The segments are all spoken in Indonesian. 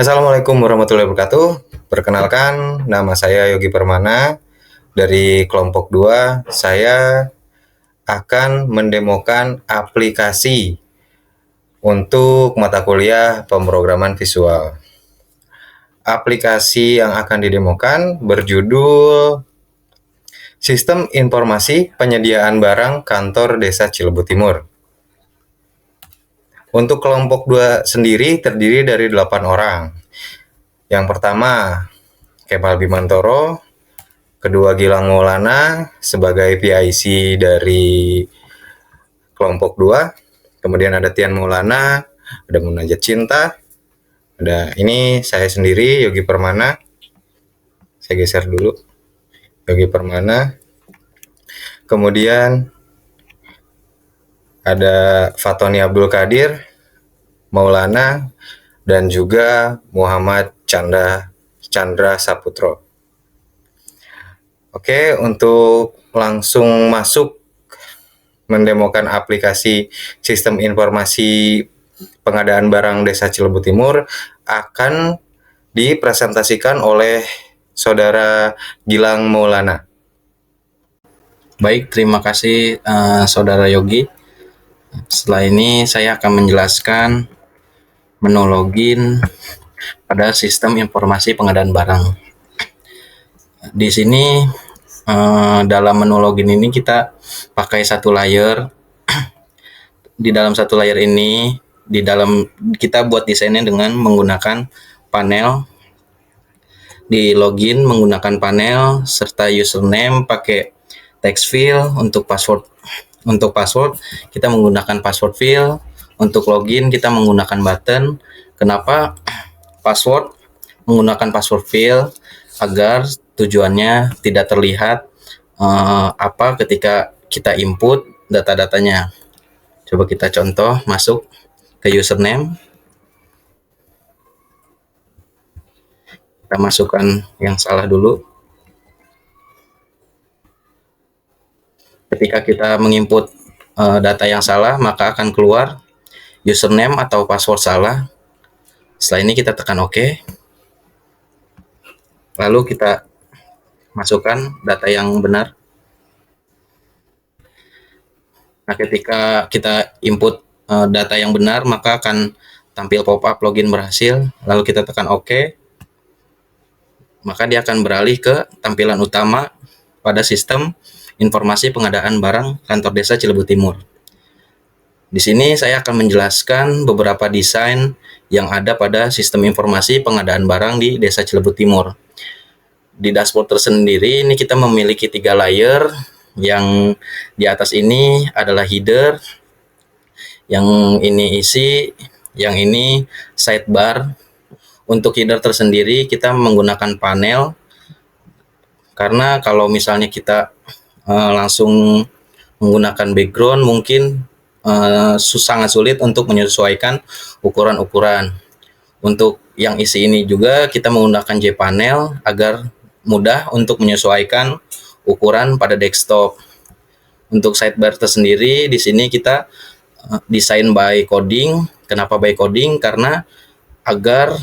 Assalamualaikum warahmatullahi wabarakatuh. Perkenalkan, nama saya Yogi Permana dari kelompok 2. Saya akan mendemokan aplikasi untuk mata kuliah pemrograman visual. Aplikasi yang akan didemokan berjudul Sistem Informasi Penyediaan Barang Kantor Desa Cilebu Timur. Untuk kelompok 2 sendiri terdiri dari 8 orang. Yang pertama, Kemal Bimantoro, kedua Gilang Maulana sebagai PIC dari kelompok 2. Kemudian ada Tian Maulana, ada Munajat Cinta, ada ini saya sendiri Yogi Permana. Saya geser dulu. Yogi Permana. Kemudian ada Fatoni Abdul Qadir, Maulana, dan juga Muhammad Chandra Saputro. Oke, untuk langsung masuk mendemokan aplikasi Sistem Informasi Pengadaan Barang Desa Cilebu Timur akan dipresentasikan oleh Saudara Gilang Maulana. Baik, terima kasih Saudara Yogi. Setelah ini saya akan menjelaskan menu login pada sistem informasi pengadaan barang. Di sini dalam menu login ini kita pakai satu layer. Di dalam satu layer ini, kita buat desainnya dengan menggunakan panel. Di login menggunakan panel serta username pakai text field. Untuk password kita menggunakan password field. Untuk login kita menggunakan button. Kenapa password menggunakan password field? Agar tujuannya tidak terlihat ketika kita input data-datanya. Coba kita contoh, masuk ke username. Kita masukkan yang salah dulu. Ketika kita menginput data yang salah, maka akan keluar username atau password salah. Setelah ini kita tekan OK. Lalu kita masukkan data yang benar. Nah, ketika kita input data yang benar, maka akan tampil pop-up login berhasil. Lalu kita tekan OK. Maka dia akan beralih ke tampilan utama pada sistem informasi pengadaan barang kantor desa Cilebu Timur. Di sini saya akan menjelaskan beberapa desain yang ada pada sistem informasi pengadaan barang di desa Cilebu Timur. Di dashboard tersendiri ini kita memiliki 3 layer. Yang di atas ini adalah header, yang ini isi, yang ini sidebar. Untuk header tersendiri kita menggunakan panel, karena kalau misalnya kita langsung menggunakan background mungkin sangat sulit untuk menyesuaikan ukuran-ukuran. Untuk yang isi ini juga kita menggunakan JPanel agar mudah untuk menyesuaikan ukuran pada desktop. Untuk sidebar tersendiri di sini kita desain by coding. Kenapa by coding? Karena agar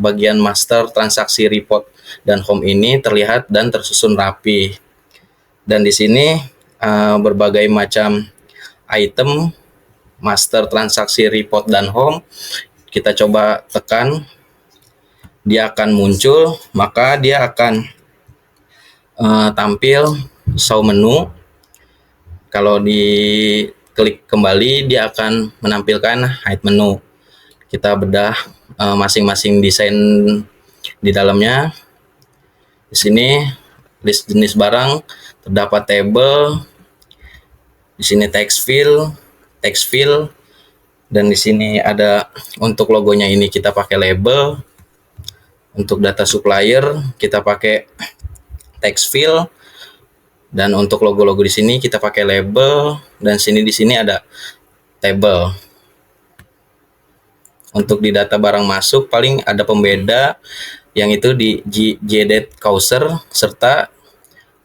bagian master, transaksi, report, dan home ini terlihat dan tersusun rapi. Dan di sini berbagai macam item, master, transaksi, report, dan home. Kita coba tekan, dia akan muncul, maka dia akan tampil show menu. Kalau diklik kembali, dia akan menampilkan hide menu. Kita bedah masing-masing desain di dalamnya. Di sini list jenis barang, terdapat table, di sini text field, dan di sini ada untuk logonya ini kita pakai label. Untuk data supplier kita pakai text field, dan untuk logo-logo di sini kita pakai label, dan di sini ada table. Untuk di data barang masuk paling ada pembeda, yang itu di JDate Causer serta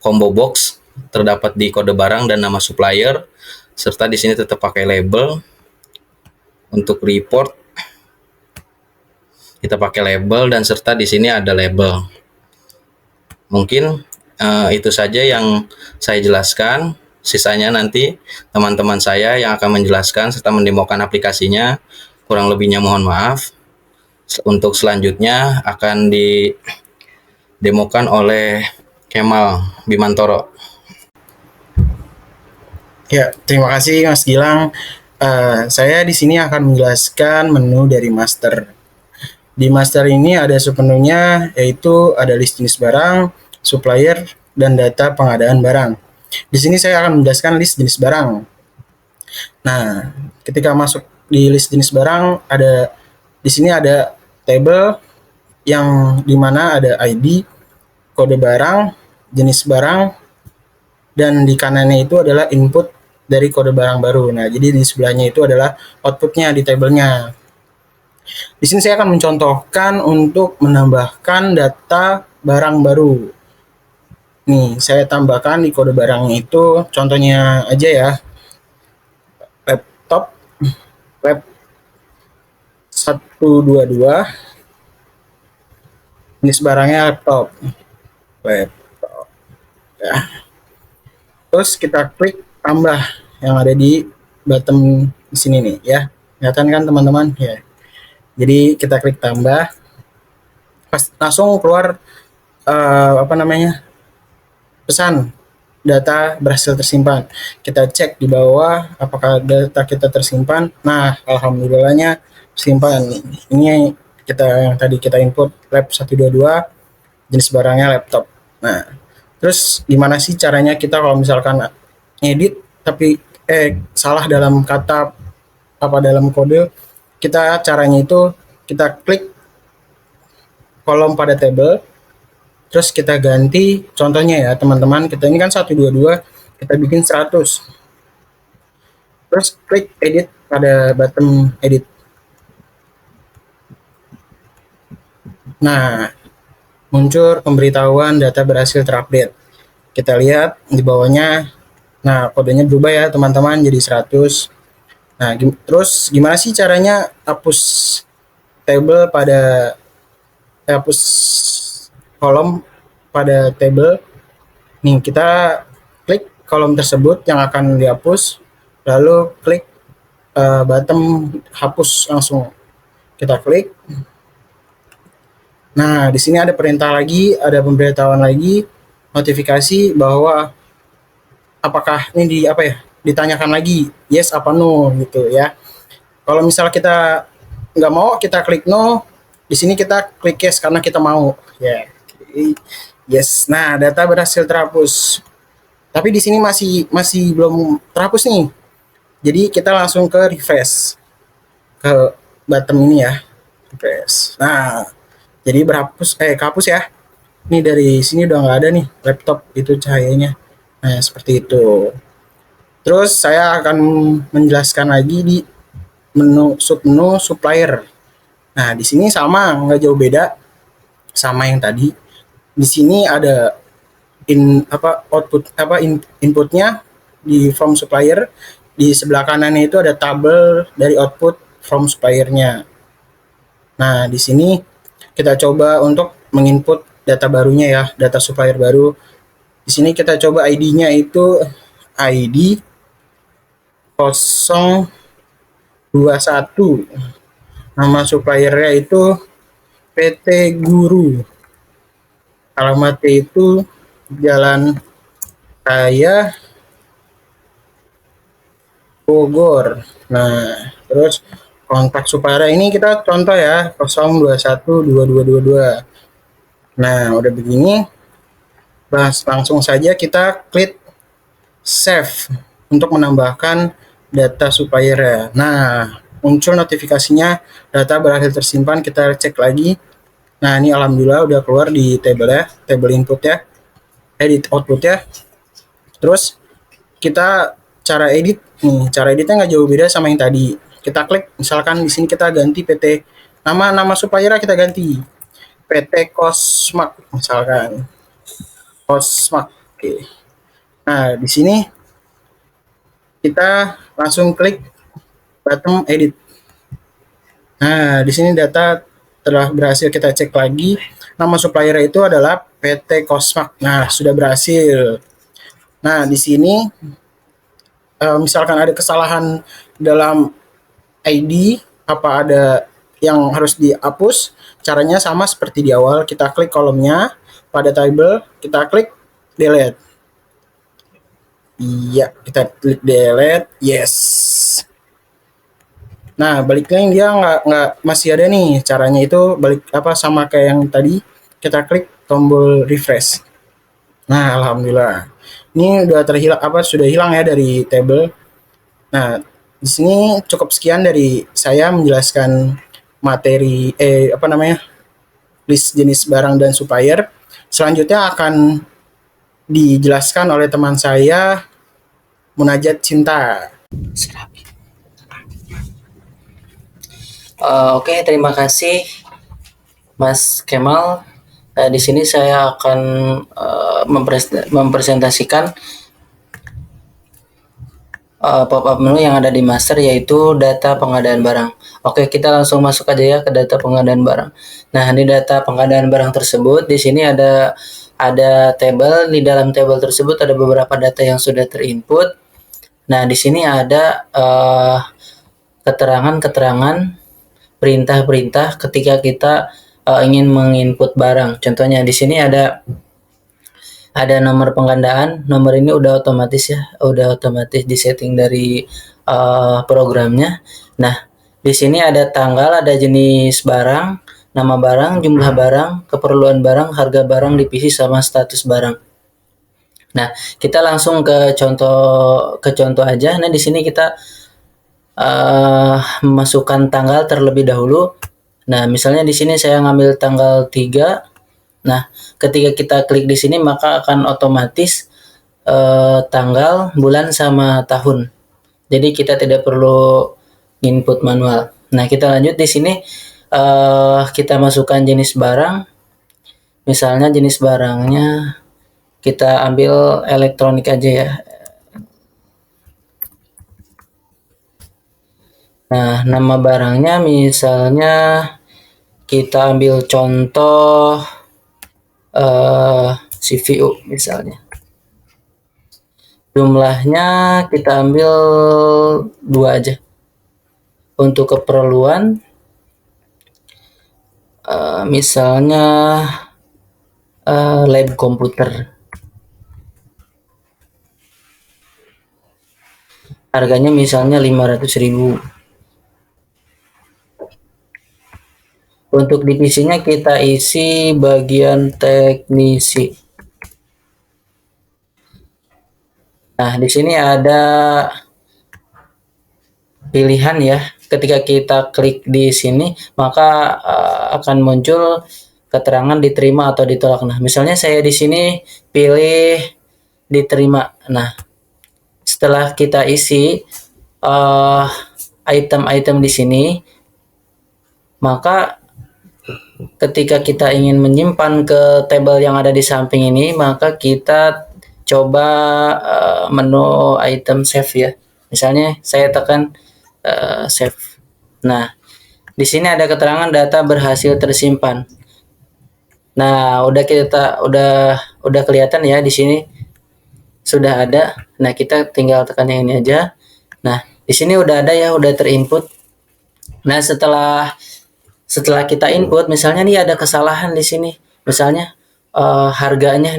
combo box terdapat di kode barang dan nama supplier, serta di sini tetap pakai label. Untuk report kita pakai label dan serta di sini ada label. Mungkin itu saja yang saya jelaskan. Sisanya nanti teman-teman saya yang akan menjelaskan serta mendemokan aplikasinya. Kurang lebihnya mohon maaf. Untuk selanjutnya akan didemokan oleh Kemal Bimantoro. Ya, terima kasih Mas Gilang. Saya di sini akan menjelaskan menu dari master. Di master ini ada submenunya, yaitu ada list jenis barang, supplier, dan data pengadaan barang. Di sini saya akan menjelaskan list jenis barang. Nah, ketika masuk di list jenis barang, di sini ada table yang dimana ada ID, kode barang, jenis barang, dan di kanannya itu adalah input dari kode barang baru. Nah, jadi di sebelahnya itu adalah outputnya di tabelnya. Di sini saya akan mencontohkan untuk menambahkan data barang baru. Nih, saya tambahkan di kode barangnya itu, contohnya aja ya, laptop, lab 122, jenis barangnya laptop, ya. Terus kita klik tambah yang ada di bottom di sini nih ya, kelihatan kan teman-teman ya. Jadi kita klik tambah, langsung keluar pesan data berhasil tersimpan. Kita cek di bawah apakah data kita tersimpan. Nah, alhamdulillahnya tersimpan. Ini yang tadi kita input lab 122, jenis barangnya laptop. Nah, terus gimana sih caranya kita kalau misalkan edit tapi salah dalam kata dalam kode? Caranya itu kita klik kolom pada table, terus kita ganti, contohnya ya teman-teman, kita ini kan 122, kita bikin 100. Terus klik edit pada button edit. Nah, muncul pemberitahuan data berhasil terupdate. Kita lihat di bawahnya, nah kodenya berubah ya teman-teman jadi 100. Nah, terus gimana sih caranya hapus table hapus kolom pada table? Nih, kita klik kolom tersebut yang akan dihapus, lalu klik button hapus langsung. Kita klik. Nah, di sini ada perintah lagi, ada pemberitahuan lagi, notifikasi bahwa apakah ini ditanyakan lagi yes apa no gitu ya. Kalau misal kita nggak mau, kita klik no. Di sini kita klik yes karena kita mau ya. Yes. Nah, data berhasil terhapus. Tapi di sini masih belum terhapus nih. Jadi kita langsung ke refresh ke bottom ini ya, refresh. Nah, jadi kehapus ya. Ini dari sini udah nggak ada nih laptop itu cahayanya. Nah, seperti itu. Terus saya akan menjelaskan lagi di submenu supplier. Nah, di sini sama, nggak jauh beda sama yang tadi. Di sini ada inputnya di from supplier. Di sebelah kanannya itu ada tabel dari output from suppliernya. Nah, di sini kita coba untuk menginput data barunya ya, data supplier baru. Di sini kita coba ID-nya itu ID 021. Nama suppliernya itu PT Guru. Alamatnya itu Jalan Raya Bogor. Nah, terus kontak supplier ini kita contoh ya 0212222. Nah, udah begini, langsung saja kita klik save untuk menambahkan data supplier. Nah, muncul notifikasinya data berhasil tersimpan. Kita cek lagi. Nah, ini alhamdulillah udah keluar di table input ya, edit output ya. Terus kita cara editnya nggak jauh beda sama yang tadi. Kita klik, misalkan di sini kita ganti PT, nama supplier kita ganti PT Cosmac misalkan. Cosmac. Oke. Nah, di sini kita langsung klik button edit. Nah, di sini data setelah berhasil kita cek lagi, nama supplier itu adalah PT Cosmac. Nah, sudah berhasil. Nah, di sini misalkan ada kesalahan dalam ID, apa ada yang harus dihapus, caranya sama seperti di awal, kita klik kolomnya pada table, kita klik delete. Iya, kita klik delete, yes. Nah, baliknya dia nggak masih ada nih, caranya itu balik apa sama kayak yang tadi, kita klik tombol refresh. Nah, alhamdulillah. Ini udah terhilang apa sudah hilang ya dari table. Nah, di sini cukup sekian dari saya menjelaskan materi apa namanya? List jenis barang dan supplier. Selanjutnya akan dijelaskan oleh teman saya Munajat Cinta. Oke, terima kasih Mas Kemal. Di sini saya akan mempresentasikan pop-up menu yang ada di master, yaitu data pengadaan barang. Oke, kita langsung masuk aja ya ke data pengadaan barang. Nah, di data pengadaan barang tersebut, di sini ada table. Di dalam table tersebut ada beberapa data yang sudah terinput. Nah, di sini ada keterangan-keterangan, perintah-perintah ketika kita ingin menginput barang. Contohnya di sini ada nomor penggandaan. Nomor ini udah otomatis ya, udah otomatis disetting dari programnya. Nah, di sini ada tanggal, ada jenis barang, nama barang, jumlah barang, keperluan barang, harga barang, divisi sama status barang. Nah, kita langsung ke contoh aja. Nah, di sini kita memasukkan tanggal terlebih dahulu. Nah, misalnya di sini saya ngambil tanggal 3. Nah, ketika kita klik di sini maka akan otomatis tanggal, bulan sama tahun. Jadi kita tidak perlu input manual. Nah, kita lanjut di sini kita masukkan jenis barang. Misalnya jenis barangnya kita ambil elektronik aja ya. Nah, nama barangnya misalnya kita ambil contoh CPU misalnya. Jumlahnya kita ambil 2 aja. Untuk keperluan misalnya lab komputer. Harganya misalnya 500.000. Untuk divisinya kita isi bagian teknisi. Nah, di sini ada pilihan ya. Ketika kita klik di sini, maka akan muncul keterangan diterima atau ditolak. Nah, misalnya saya di sini pilih diterima. Nah, setelah kita isi item-item di sini, maka ketika kita ingin menyimpan ke table yang ada di samping ini, maka kita coba menu item save ya. Misalnya saya tekan save. Nah, di sini ada keterangan data berhasil tersimpan. Nah, udah kelihatan ya di sini sudah ada. Nah, kita tinggal tekan yang ini aja. Nah, di sini udah ada ya, udah terinput. Nah, setelah kita input, misalnya nih ada kesalahan di sini. Misalnya harganya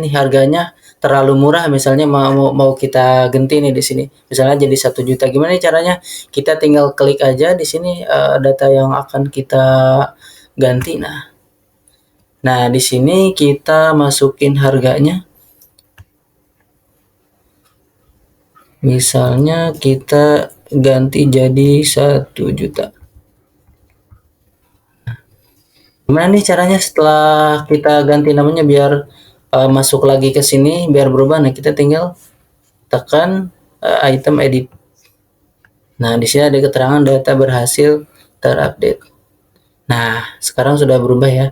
terlalu murah, misalnya mau kita ganti nih di sini. Misalnya jadi 1 juta. Gimana nih caranya? Kita tinggal klik aja di sini data yang akan kita ganti. Nah, di sini kita masukin harganya. Misalnya kita ganti jadi 1 juta. Gimana nih caranya setelah kita ganti namanya biar masuk lagi ke sini, biar berubah? Nah, kita tinggal tekan item edit. Nah, di sini ada keterangan data berhasil terupdate. Nah, sekarang sudah berubah ya.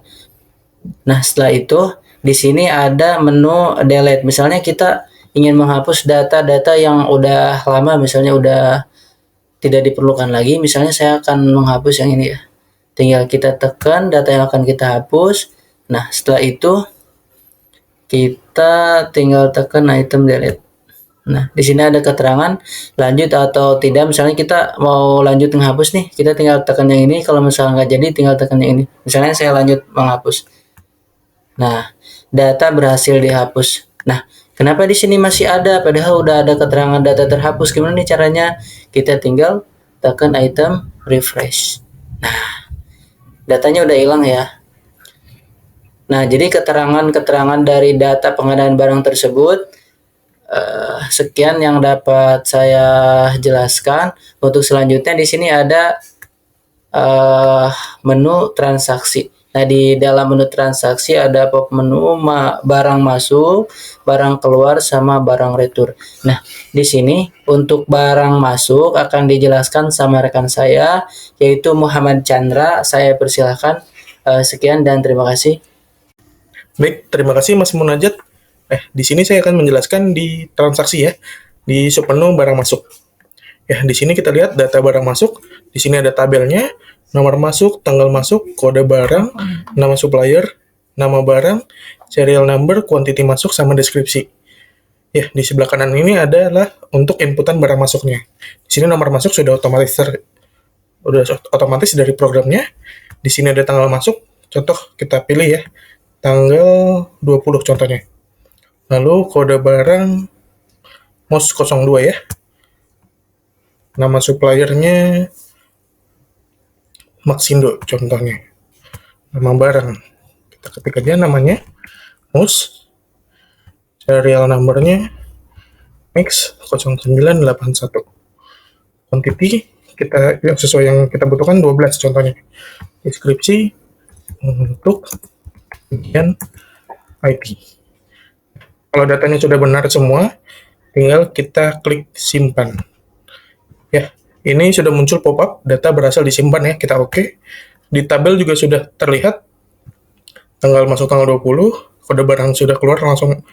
Nah, setelah itu di sini ada menu delete. Misalnya kita ingin menghapus data-data yang udah lama, misalnya udah tidak diperlukan lagi. Misalnya saya akan menghapus yang ini ya. tinggal kita tekan data yang akan kita hapus. Nah, setelah itu kita tinggal tekan item delete. Nah, di sini ada keterangan lanjut atau tidak. Misalnya kita mau lanjut menghapus nih, kita tinggal tekan yang ini. Kalau misalnya nggak jadi, tinggal tekan yang ini. Misalnya saya lanjut menghapus. Nah, data berhasil dihapus. Nah, kenapa di sini masih ada? Padahal udah ada keterangan data terhapus. Gimana nih caranya? Kita tinggal tekan item refresh. Nah, datanya udah hilang ya. Nah, jadi keterangan-keterangan dari data pengadaan barang tersebut sekian yang dapat saya jelaskan. Untuk selanjutnya di sini ada menu transaksi. Nah, di dalam menu transaksi ada pop menu barang masuk, barang keluar, sama barang retur. Nah, di sini untuk barang masuk akan dijelaskan sama rekan saya, yaitu Muhammad Chandra. Saya persilahkan. Sekian dan terima kasih. Baik, terima kasih Mas Munajat. Di sini saya akan menjelaskan di transaksi ya, di submenu barang masuk. Ya, di sini kita lihat data barang masuk. Di sini ada tabelnya, nomor masuk, tanggal masuk, kode barang, nama supplier, nama barang, serial number, quantity masuk, sama deskripsi. Ya, di sebelah kanan ini adalah untuk inputan barang masuknya. Di sini nomor masuk sudah otomatis dari programnya. Di sini ada tanggal masuk. Contoh kita pilih ya, tanggal 20 contohnya. Lalu kode barang MOS 02 ya. Nama suppliernya Maxindo contohnya. Nama barang, kita ketik aja namanya MOS. Serial numbernya X0981. Quantity kita yang sesuai yang kita butuhkan 12 contohnya. Deskripsi untuk bagian IT. Kalau datanya sudah benar semua, tinggal kita klik simpan. Ya, ini sudah muncul pop-up, data berhasil disimpan ya, kita oke. Di tabel juga sudah terlihat tanggal masuk tanggal 20, kode barang sudah keluar langsung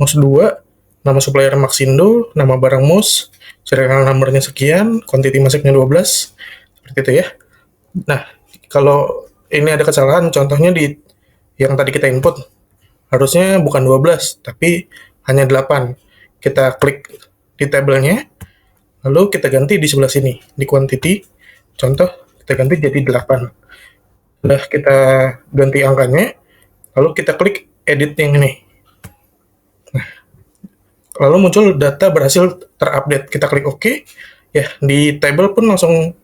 MOS 2, nama supplier Maxindo, nama barang MOS, serial numbernya sekian, quantity masuknya 12, seperti itu ya. Nah, kalau ini ada kesalahan, contohnya di yang tadi kita input, harusnya bukan 12, tapi hanya 8. Kita klik di tabelnya, lalu kita ganti di sebelah sini, di quantity, contoh, kita ganti jadi 8. Sudah kita ganti angkanya, lalu kita klik edit yang ini. Nah, lalu muncul data berhasil terupdate. Kita klik OK. Ya, di table pun langsung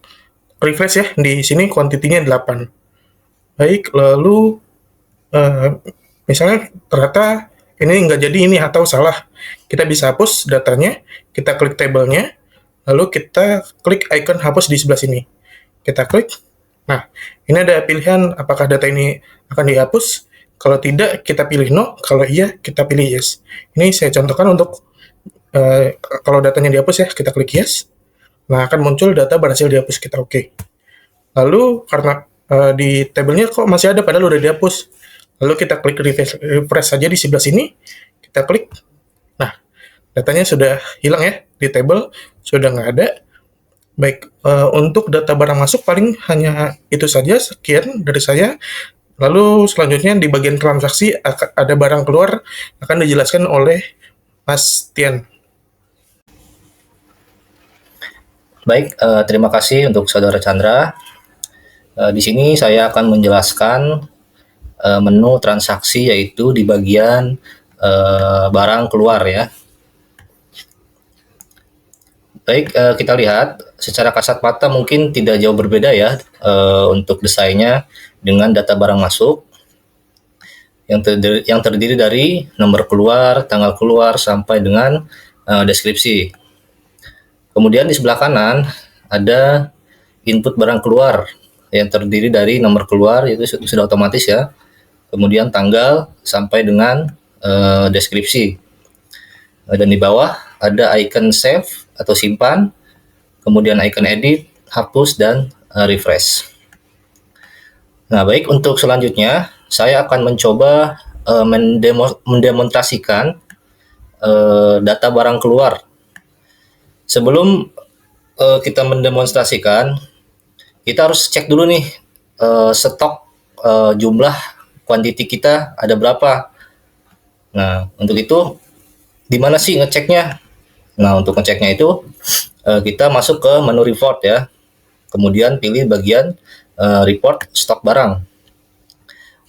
refresh ya, di sini quantity-nya 8. Baik, lalu misalnya ternyata ini nggak jadi ini atau salah, kita bisa hapus datanya, kita klik tabelnya, lalu kita klik icon hapus di sebelah sini. Kita klik, nah ini ada pilihan apakah data ini akan dihapus. Kalau tidak, kita pilih no, kalau iya, kita pilih yes. Ini saya contohkan untuk kalau datanya dihapus ya, kita klik yes. Nah, akan muncul data berhasil dihapus, kita oke. Lalu karena di tabelnya kok masih ada padahal udah dihapus, lalu kita klik refresh saja di sebelah sini, kita klik, nah datanya sudah hilang ya, di table sudah nggak ada. Baik, untuk data barang masuk paling hanya itu saja, sekian dari saya. Lalu selanjutnya di bagian transaksi ada barang keluar, akan dijelaskan oleh Mas Tian. Baik, terima kasih untuk Saudara Chandra. Di sini saya akan menjelaskan menu transaksi, yaitu di bagian barang keluar ya. Baik, kita lihat secara kasat mata mungkin tidak jauh berbeda ya untuk desainnya dengan data barang masuk yang terdiri dari nomor keluar, tanggal keluar, sampai dengan deskripsi. Kemudian di sebelah kanan ada input barang keluar yang terdiri dari nomor keluar, itu sudah otomatis ya. Kemudian tanggal sampai dengan deskripsi. Dan di bawah ada icon save atau simpan, kemudian icon edit, hapus, dan refresh. Nah, baik, untuk selanjutnya saya akan mencoba mendemonstrasikan data barang keluar. Sebelum kita mendemonstrasikan, kita harus cek dulu nih stok jumlah quantity kita ada berapa. Nah, untuk itu di mana sih ngeceknya? Nah, untuk ngeceknya itu kita masuk ke menu report ya. Kemudian pilih bagian report stok barang.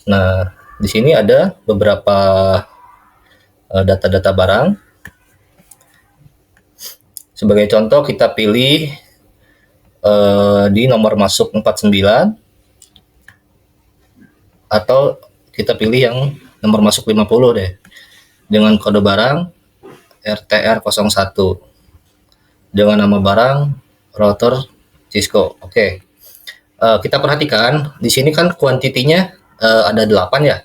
Nah, di sini ada beberapa data-data barang. Sebagai contoh kita pilih di nomor masuk 49 atau kita pilih yang nomor masuk 50 deh. Dengan kode barang RTR01 dengan nama barang router Cisco. Oke. Kita perhatikan di sini kan kuantitinya ada 8 ya.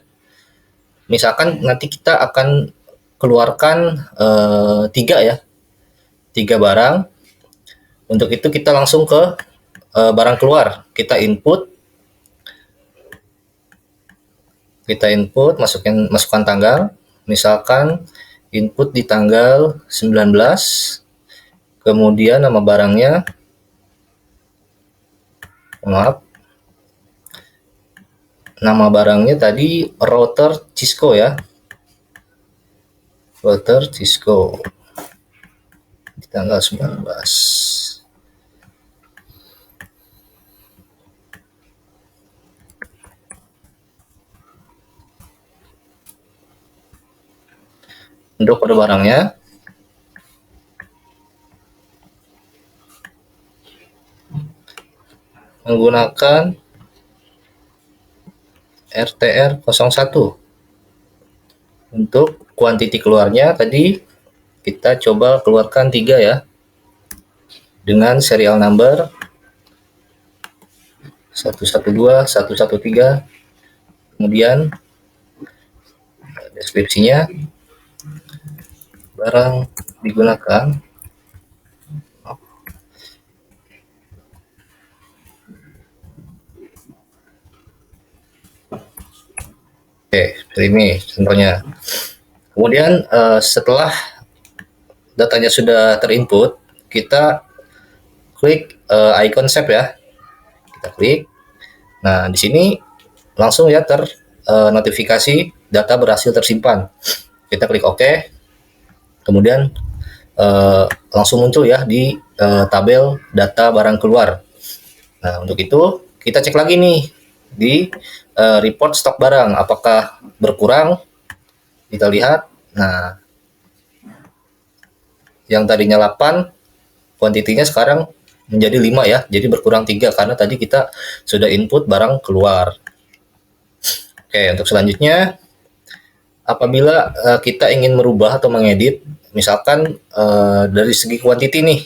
Misalkan nanti kita akan keluarkan 3 ya. 3 barang. Untuk itu kita langsung ke barang keluar. Kita input, masukkan tanggal. Misalkan input di tanggal 19, kemudian nama barangnya, nama barangnya tadi router Cisco ya, router Cisco di tanggal 19. Untuk kode barangnya menggunakan RTR01. Untuk kuantiti keluarnya tadi kita coba keluarkan 3 ya, dengan serial number 112, 113, kemudian deskripsinya, barang digunakan, oke, ini contohnya. Kemudian setelah datanya sudah terinput, kita klik icon save ya. Kita klik. Nah, di sini langsung ya notifikasi data berhasil tersimpan. Kita klik OK. Kemudian langsung muncul ya di tabel data barang keluar. Nah, untuk itu kita cek lagi nih di report stok barang apakah berkurang. Kita lihat. Nah, yang tadinya 8 kuantitinya sekarang menjadi 5 ya, jadi berkurang 3 karena tadi kita sudah input barang keluar. Oke, untuk selanjutnya apabila kita ingin merubah atau mengedit, misalkan dari segi kuantiti nih,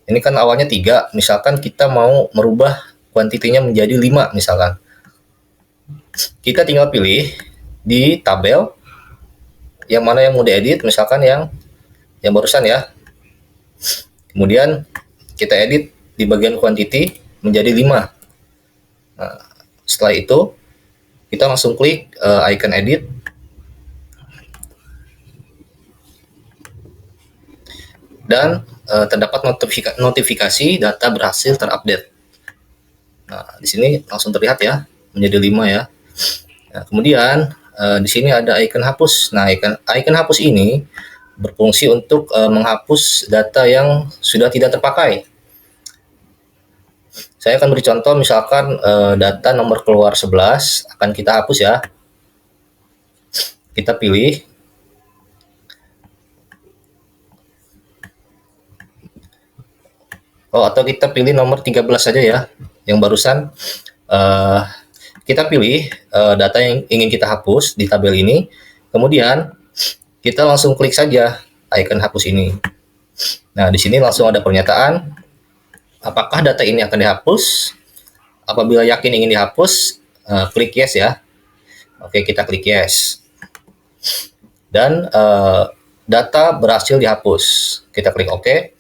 ini kan awalnya 3, misalkan kita mau merubah kuantitinya menjadi 5 misalkan. Kita tinggal pilih di tabel yang mana yang mau diedit, misalkan yang barusan ya. Kemudian kita edit di bagian quantity menjadi 5. Nah, setelah itu kita langsung klik icon edit. Dan terdapat notifikasi data berhasil terupdate. Nah, di sini langsung terlihat ya, menjadi 5 ya. Nah, kemudian di sini ada icon hapus. Nah, icon hapus ini berfungsi untuk menghapus data yang sudah tidak terpakai. Saya akan beri contoh, misalkan data nomor keluar 11 akan kita hapus ya. Kita pilih. Atau kita pilih nomor 13 saja ya, yang barusan kita pilih data yang ingin kita hapus di tabel ini. Kemudian kita langsung klik saja icon hapus ini. Nah, di sini langsung ada pernyataan apakah data ini akan dihapus. Apabila yakin ingin dihapus, klik yes ya. Oke, kita klik yes. Dan data berhasil dihapus. Kita klik OK.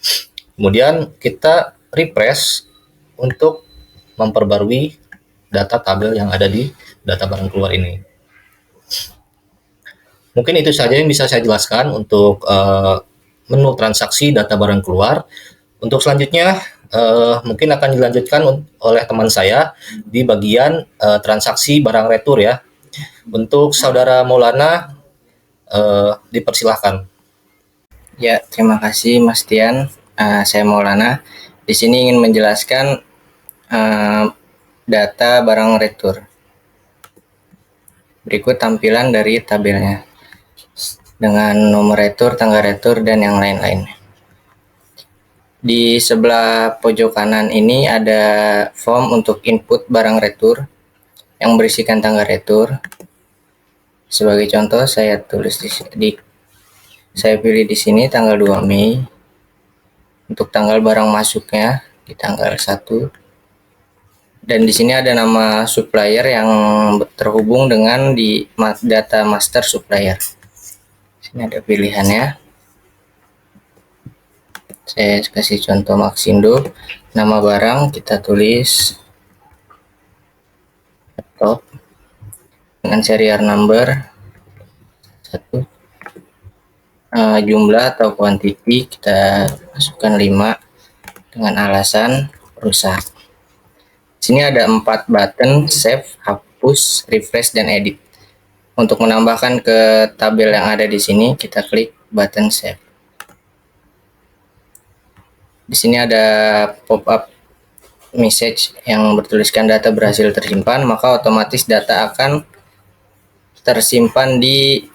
Kemudian kita refresh untuk memperbarui data tabel yang ada di data barang keluar ini. Mungkin itu saja yang bisa saya jelaskan untuk menu transaksi data barang keluar. Untuk selanjutnya mungkin akan dilanjutkan oleh teman saya di bagian transaksi barang retur ya. Untuk Saudara Maulana, dipersilahkan. Ya, terima kasih Mas Tian. Saya Maulana. Di sini ingin menjelaskan data barang retur. Berikut tampilan dari tabelnya dengan nomor retur, tanggal retur, dan yang lain-lain. Di sebelah pojok kanan ini ada form untuk input barang retur yang berisikan tanggal retur. Sebagai contoh, saya tulis saya pilih di sini tanggal 2 Mei. Untuk tanggal barang masuknya di tanggal 1. Dan di sini ada nama supplier yang terhubung dengan di data master supplier. Di sini ada pilihannya. Saya kasih contoh Maxindo. Nama barang kita tulis laptop dengan serial number 1. Jumlah atau quantity kita masukkan 5 dengan alasan rusak. Di sini ada 4 button: save, hapus, refresh, dan edit. Untuk menambahkan ke tabel yang ada di sini, kita klik button save. Di sini ada pop-up message yang bertuliskan data berhasil tersimpan, maka otomatis data akan tersimpan di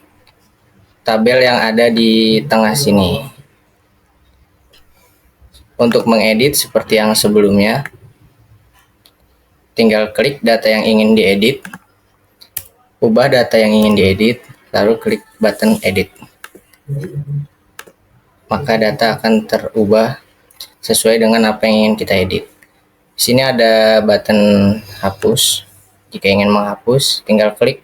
tabel yang ada di tengah sini. Untuk mengedit seperti yang sebelumnya, tinggal klik data yang ingin diedit, ubah data yang ingin diedit, lalu klik button edit. Maka data akan terubah sesuai dengan apa yang ingin kita edit. Di sini ada button hapus. Jika ingin menghapus, tinggal klik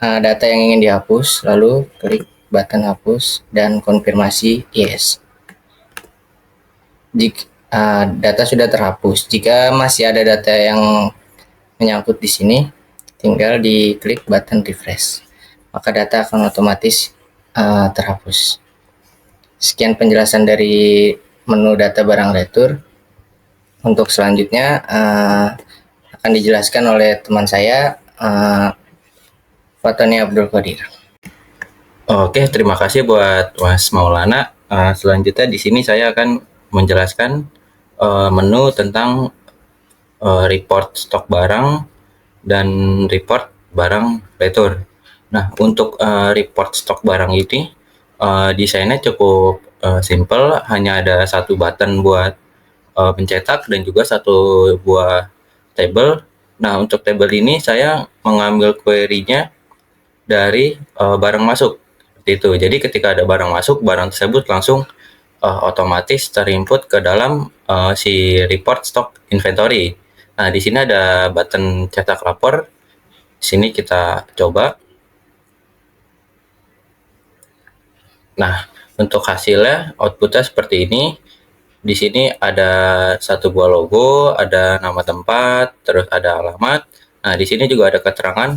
data yang ingin dihapus, lalu klik button hapus dan konfirmasi yes. Jika data sudah terhapus, jika masih ada data yang menyangkut di sini, tinggal diklik button refresh, maka data akan otomatis terhapus. Sekian penjelasan dari menu data barang retur. Untuk selanjutnya akan dijelaskan oleh teman saya, Fatoni Abdul Qadir. Oke, terima kasih buat Mas Maulana. Selanjutnya di sini saya akan menjelaskan menu tentang report stok barang dan report barang retur. Nah, untuk report stok barang ini desainnya cukup simple, hanya ada satu button buat pencetak dan juga satu buah table. Nah, untuk table ini saya mengambil query-nya dari barang masuk seperti itu. Jadi ketika ada barang masuk, barang tersebut langsung otomatis terinput ke dalam si report stock inventory. Nah, di sini ada button cetak lapor. Di sini kita coba. Nah, untuk hasilnya outputnya seperti ini. Di sini ada satu buah logo, ada nama tempat, terus ada alamat. Nah, di sini juga ada keterangan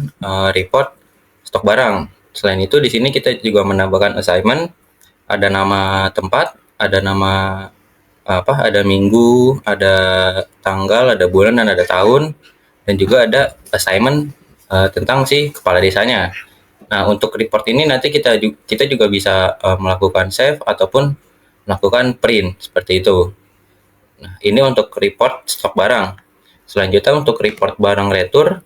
report stok barang. Selain itu, di sini kita juga menambahkan assignment, ada nama tempat, ada nama ada minggu, ada tanggal, ada bulan, dan ada tahun, dan juga ada assignment tentang si kepala desanya. Nah, untuk report ini nanti kita juga bisa melakukan save ataupun melakukan print seperti itu. Nah, ini untuk report stok barang. Selanjutnya untuk report barang retur,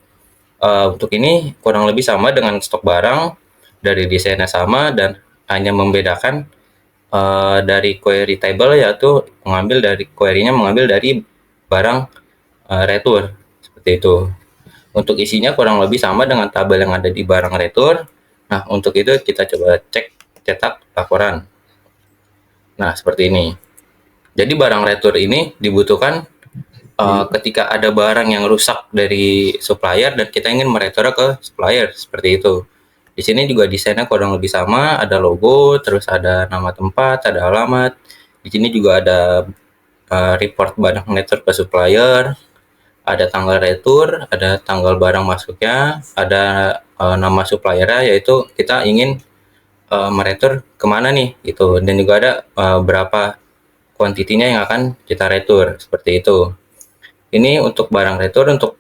untuk ini kurang lebih sama dengan stok barang, dari desainnya sama dan hanya membedakan dari query table, yaitu mengambil dari barang retur seperti itu. Untuk isinya kurang lebih sama dengan tabel yang ada di barang retur. Nah, untuk itu kita coba cek cetak laporan. Nah, seperti ini. Jadi barang retur ini dibutuhkan ketika ada barang yang rusak dari supplier dan kita ingin meretur ke supplier seperti itu. Di sini juga desainnya kurang lebih sama, ada logo, terus ada nama tempat, ada alamat. Di sini juga ada report barang retur ke supplier, ada tanggal retur, ada tanggal barang masuknya, ada nama suppliernya, yaitu kita ingin meretur kemana nih gitu, dan juga ada berapa kuantitinya yang akan kita retur, seperti itu. Ini untuk barang retur, untuk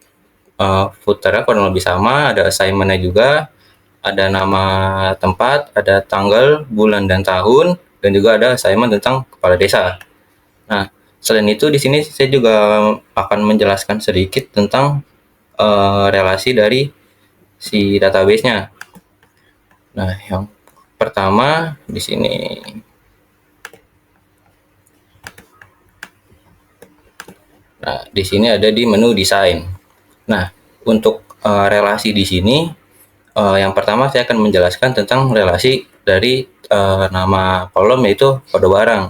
footer kurang lebih sama, ada assignment-nya juga, ada nama tempat, ada tanggal, bulan, dan tahun, dan juga ada assignment tentang kepala desa. Nah, selain itu di sini saya juga akan menjelaskan sedikit tentang relasi dari si database-nya. Nah, yang pertama di sini. Nah, di sini ada di menu desain. Nah, untuk relasi di sini, yang pertama saya akan menjelaskan tentang relasi dari nama kolom, yaitu kode barang.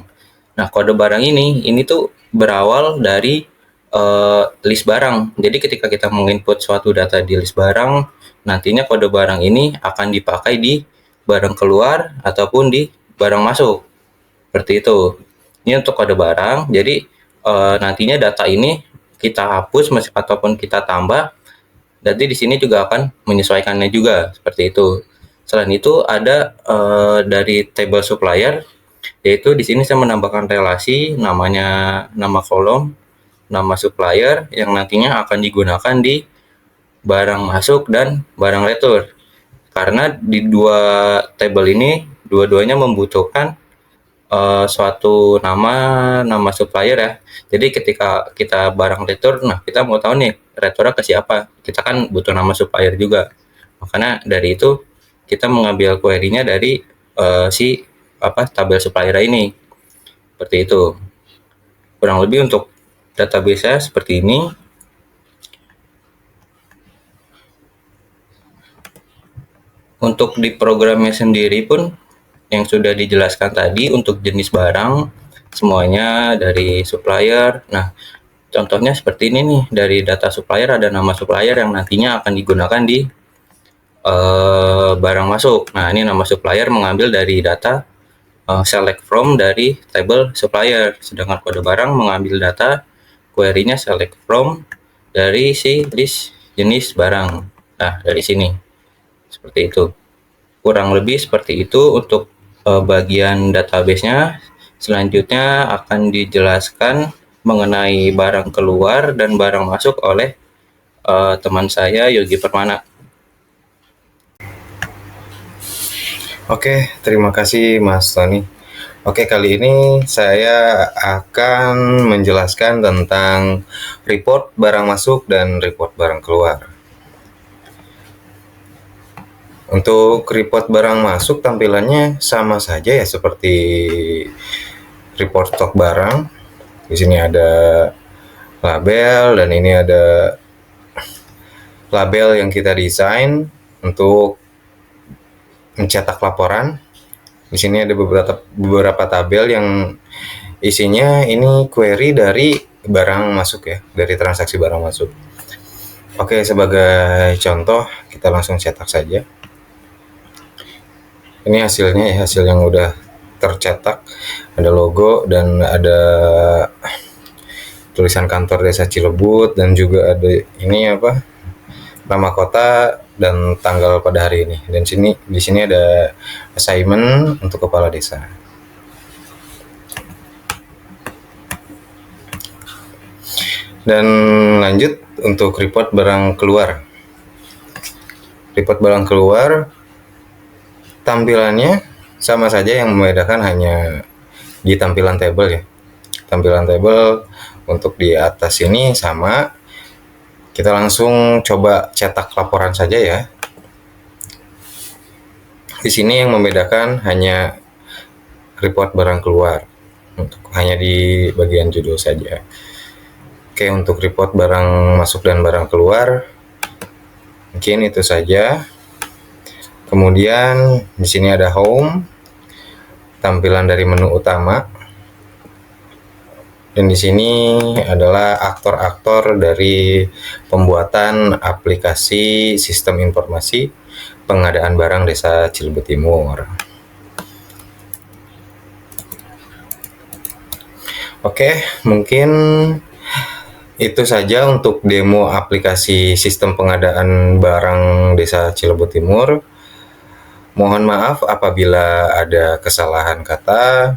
Nah, kode barang ini tuh berawal dari list barang. Jadi ketika kita menginput suatu data di list barang, nantinya kode barang ini akan dipakai di barang keluar ataupun di barang masuk. Seperti itu. Ini untuk kode barang. Jadi nantinya data ini kita hapus ataupun kita tambah, nanti di sini juga akan menyesuaikannya juga, seperti itu. Selain itu ada dari table supplier, yaitu di sini saya menambahkan relasi namanya nama kolom, nama supplier yang nantinya akan digunakan di barang masuk dan barang retur. Karena di dua table ini dua-duanya membutuhkan suatu nama supplier ya. Jadi ketika kita barang retur, nah kita mau tahu nih returnya ke siapa, kita kan butuh nama supplier juga. Makanya dari itu kita mengambil query-nya dari si tabel supplier ini, seperti itu. Kurang lebih untuk database-nya seperti ini. Untuk di programnya sendiri pun yang sudah dijelaskan tadi, untuk jenis barang semuanya dari supplier. Nah, contohnya seperti ini nih, dari data supplier ada nama supplier yang nantinya akan digunakan di barang masuk. Nah, ini nama supplier mengambil dari data select from dari table supplier, sedangkan kode barang mengambil data query-nya select from dari si list jenis barang. Nah, dari sini seperti itu. Kurang lebih seperti itu untuk bagian database-nya. Selanjutnya akan dijelaskan mengenai barang keluar dan barang masuk oleh teman saya, Yogi Permana. Oke, terima kasih Mas Tony. Oke, kali ini saya akan menjelaskan tentang report barang masuk dan report barang keluar. Untuk report barang masuk tampilannya sama saja ya seperti report stok barang. Di sini ada label dan ini ada label yang kita desain untuk mencetak laporan. Di sini ada beberapa tabel yang isinya ini query dari barang masuk ya, dari transaksi barang masuk. Oke, sebagai contoh kita langsung cetak saja. Ini hasilnya ya, hasil yang udah tercetak, ada logo dan ada tulisan kantor Desa Cilebut dan juga ada ini nama kota dan tanggal pada hari ini. Dan di sini ada assignment untuk kepala desa. Dan lanjut untuk report barang keluar. Report barang keluar tampilannya sama saja, yang membedakan hanya di tampilan table ya. Tampilan table untuk di atas ini sama. Kita langsung coba cetak laporan saja ya. Di sini yang membedakan hanya report barang keluar, hanya di bagian judul saja. Oke, untuk report barang masuk dan barang keluar mungkin itu saja. Kemudian di sini ada home, tampilan dari menu utama. Dan di sini adalah aktor-aktor dari pembuatan aplikasi sistem informasi pengadaan barang Desa Cilebut Timur. Oke, mungkin itu saja untuk demo aplikasi sistem pengadaan barang Desa Cilebut Timur. Mohon maaf apabila ada kesalahan kata.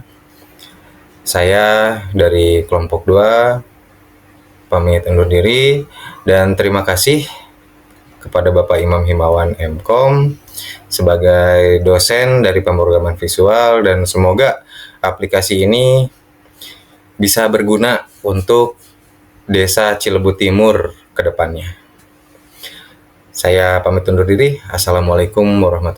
Saya dari kelompok 2 pamit undur diri dan terima kasih kepada Bapak Imam Himawan MKom sebagai dosen dari pemrograman visual, dan semoga aplikasi ini bisa berguna untuk Desa Cilebut Timur ke depannya. Saya pamit undur diri. Assalamualaikum warahmatullahi wabarakatuh.